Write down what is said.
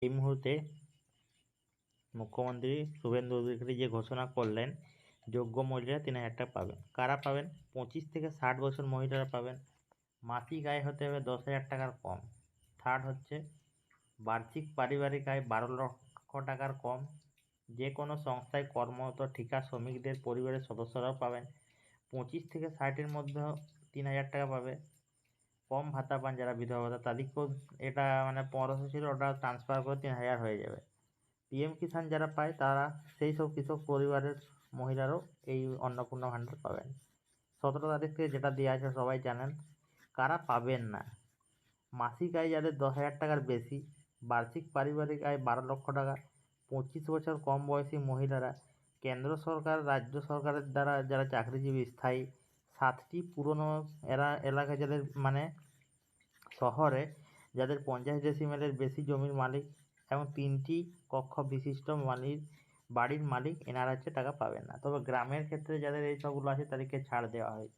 এই মুহূর্তে মুখ্যমন্ত্রী শুভেন্দু অধিকারী যে ঘোষণা করলেন, যোগ্য মহিলারা 3,000 টাকা পাবেন। কারা পাবেন? 25 থেকে 60 বছর মহিলারা পাবেন। মাসিক আয় হতে হবে 10,000 টাকার কম। থার্ড হচ্ছে বার্ষিক পারিবারিক আয় 12 লক্ষ টাকার কম। যে কোনো সংস্থায় কর্মরত ঠিকা শ্রমিকদের পরিবারের সদস্যরাও পাবেন। 25 থেকে 60-এর মধ্যে 3,000 টাকা পাবে। কম ভাতা পান যারা বিধবা ভাতা, তাদেরকেও এটা 1500 ছিল, ওটা ট্রান্সফার করে 3,000 হয়ে যাবে। পিএম কিষাণ যারা পায় তারা সেই সব কৃষক পরিবারের মহিলারাও এই অন্নপূর্ণা ভাণ্ডার পাবেন। 17 তারিখ থেকে যেটা দেওয়া আছে সবাই জানেন। কারা পাবেন না? মাসিক আয় যাদের 10,000 টাকার বেশি, বার্ষিক পারিবারিক আয় 12 লক্ষ টাকা, 25 বছর কম বয়সী মহিলারা, কেন্দ্র সরকার রাজ্য সরকারের দ্বারা যারা চাকরিজীবী স্থায়ী, 7টি পুরনো এলাকা যাদের শহরে যাদের 50 ডেসিমেলের বেশি জমির মালিক এবং 3টি কক্ষ বিশিষ্ট বাড়ির মালিক, এনারা টাকা পাবেন না। তবে গ্রামের ক্ষেত্রে যাদের এই সবগুলো আছে তাদেরকে ছাড় দেওয়া হয়।